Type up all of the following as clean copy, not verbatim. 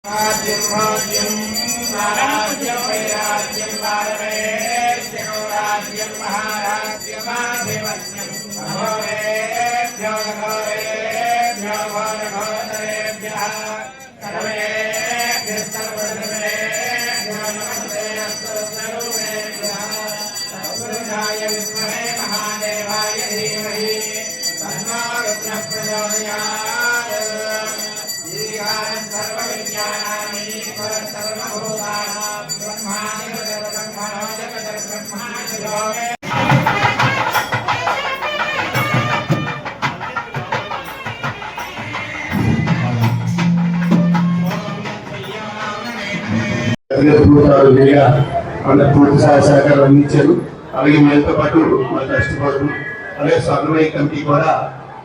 राज्यं राज्यं राज्यं वैराज्यं भारतेश्वरो राज्यं महाराज्यमाधिपत्यं घोरेभ्यो घोरेभ्यो घोरघोरेभ्यः सर्वेभ्यः सर्वधर्मेभ्यो नमस्ते अस्तु सर्वेभ्यः तत्पुरुषाय विद्महे महादेवाय धीमहि तन्नो रुद्रः प्रचोदयात् పూర్తి సహకారం అందించారు. అలాగే మీతో పాటు మా ట్రస్ట్ బోర్డు అలాగే స్వర్ణమయ కమిటీ కూడా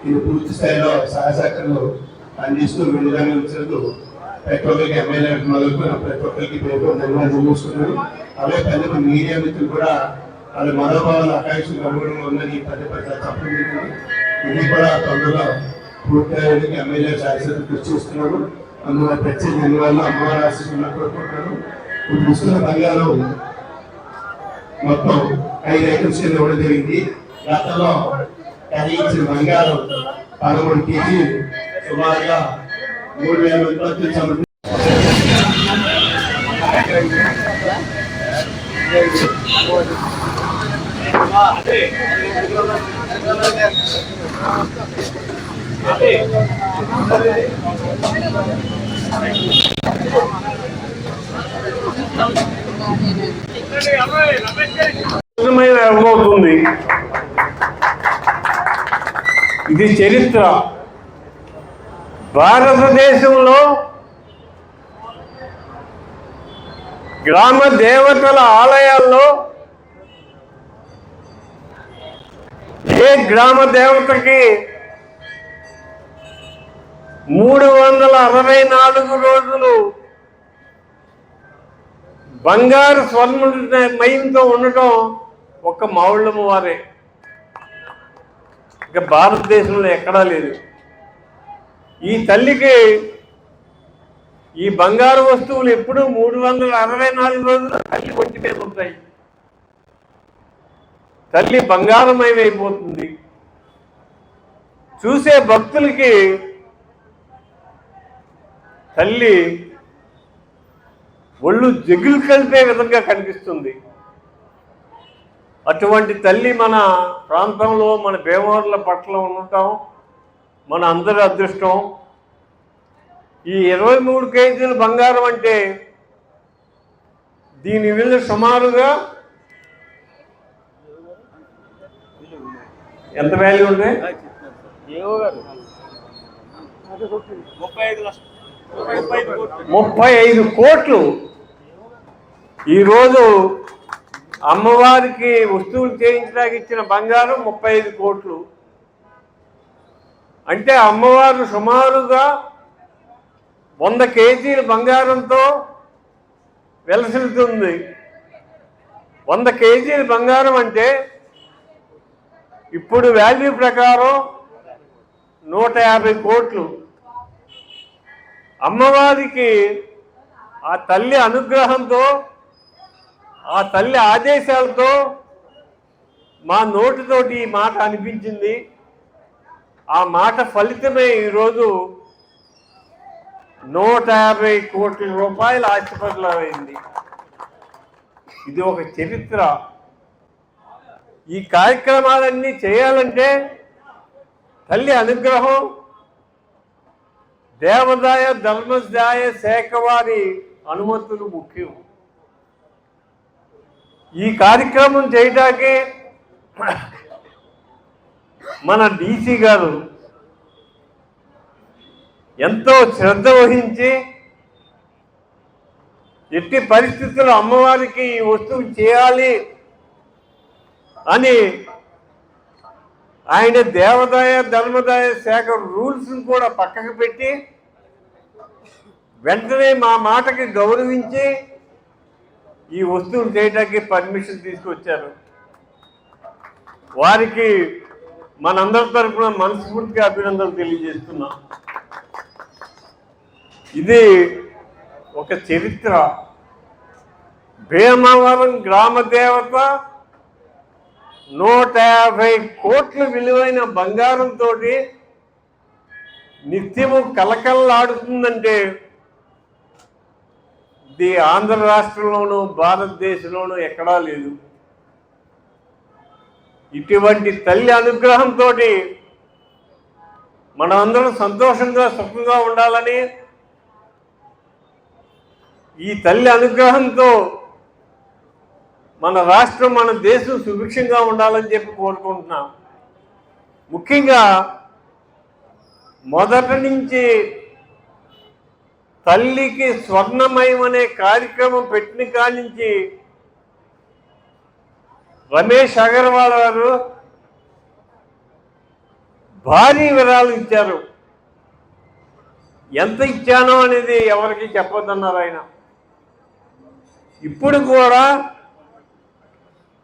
ఇది పూర్తి స్థాయిలో సహకారాలు అందిస్తూ విడుదల ఉంచినందుకు ప్రతి ఒక్కరికి ఎమ్మెల్యే మొదలుకొని ప్రతి ఒక్కరికి ధన్యవాదాలు చూసుకున్నారు. అలాగే పెద్ద మీడియా మిత్రులు కూడా వాళ్ళ మనోభావాల ఆకాంక్షలకు అనుగుణంగా ఉన్నది పదే తప్పదు. ఇది కూడా తొందరగా పూర్తి ఎమ్మెల్యే శాసన కృషి చేస్తున్నారు. అందువల్ల ప్రత్యేక ధన్యవాదాలు. అమ్మవారి ఆశీస్సులు కోరుకుంటున్నాను. ఇప్పుడు ఇస్తున్న బంగారం మొత్తం 5 ఐటమ్స్ కింద ఇవ్వడం జరిగింది. గతంలో కలిగించిన బంగారం 13 కేజీలు సుమారుగా 3000 ఉత్పత్తులు సమర్పి అవుతుంది. ఇది చరిత్ర. భారతదేశంలో గ్రామ దేవతల ఆలయాల్లో ఏ గ్రామ దేవతకి 364 రోజులు బంగారు స్వర్ణమయంతో ఉండటం ఒక్క మావుళ్ళమ్మ వారే. ఇక భారతదేశంలో ఎక్కడా లేదు. ఈ తల్లికి ఈ బంగారు వస్తువులు ఎప్పుడు 364 రోజులు తల్లి ఒంటి మీద ఉంటాయి. తల్లి బంగారమయమైపోతుంది. చూసే భక్తులకి తల్లి ఒళ్ళు జగులు కలిపే విధంగా కనిపిస్తుంది. అటువంటి తల్లి మన ప్రాంతంలో మన భీమవరంల పట్ల ఉండటం మన అందరి అదృష్టం. ఈ 23 కేజీల బంగారం అంటే దీని విలువ సుమారుగా ఎంత వాల్యూ ఉంటే 35 కోట్లు. ఈరోజు అమ్మవారికి వస్తువులు చేయించడానికి ఇచ్చిన బంగారం 35 కోట్లు. అంటే అమ్మవారు సుమారుగా 100 కేజీల బంగారంతో వెలసిల్లుతుంది. 100 కేజీల బంగారం అంటే ఇప్పుడు వాల్యూ ప్రకారం 150 కోట్లు. అమ్మవారికి ఆ తల్లి అనుగ్రహంతో ఆ తల్లి ఆదేశాలతో మా నోటితోటి ఈ మాట అనిపించింది. ఆ మాట ఫలితమే ఈరోజు 150 కోట్ల రూపాయలు ఆస్తిపరులైంది. ఇది ఒక చరిత్ర. ఈ కార్యక్రమాలన్నీ చేయాలంటే తల్లి అనుగ్రహం, దేవాదాయ ధర్మదాయ శాఖ వారి అనుమతులు ముఖ్యం. ఈ కార్యక్రమం చేయడానికి మన డీసీ గారు ఎంతో శ్రద్ధ వహించి ఎట్టి పరిస్థితుల్లో అమ్మవారికి ఈ వస్తువు చేయాలి అని ఆయన దేవాదాయ ధర్మదాయ శాఖ రూల్స్ని కూడా పక్కకు పెట్టి వెంటనే మా మాటకి గౌరవించి ఈ వస్తువులు చేయడానికి పర్మిషన్ తీసుకొచ్చారు. వారికి మనందరి తరపున మనస్ఫూర్తిగా అభినందనలు తెలియజేస్తున్నాం. ఇది ఒక చరిత్ర. భీమవరం గ్రామ దేవత 150 కోట్ల విలువైన బంగారంతో నిత్యము కలకల్లాడుతుందంటే ఇది ఆంధ్ర రాష్ట్రంలోనూ భారతదేశంలోనూ ఎక్కడా లేదు. ఇటువంటి తల్లి అనుగ్రహంతో మనమందరం సంతోషంగా సుఖంగా ఉండాలని, ఈ తల్లి అనుగ్రహంతో మన రాష్ట్రం మన దేశం సుభిక్షంగా ఉండాలని చెప్పి కోరుకుంటున్నాం. ముఖ్యంగా మొదటి నుంచి తల్లికి స్వర్ణమయం అనే కార్యక్రమం పెట్టిన కాడి నుంచి రమేష్ అగర్వాల్ గారు భారీ విరాళాలు ఇచ్చారు. ఎంత ఇచ్చానో అనేది ఎవరికి చెప్పొద్దన్నారు ఆయన. ఇప్పుడు కూడా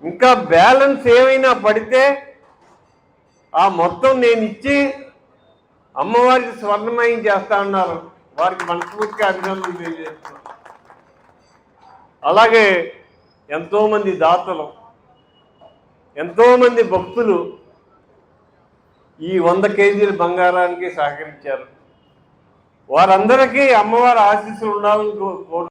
ఇంకా బ్యాలెన్స్ ఏమైనా పడితే ఆ మొత్తం నేను ఇచ్చి అమ్మవారికి స్వర్ణమయం చేస్తా అన్నారు. వారికి మనస్ఫూర్తిగా అభినందనలు తెలియజేస్తున్నాను. అలాగే ఎంతోమంది దాతలు, ఎంతోమంది భక్తులు ఈ 100 కేజీల బంగారానికి సహకరించారు. వారందరికీ అమ్మవారి ఆశీస్సులు ఉండాలని కోరు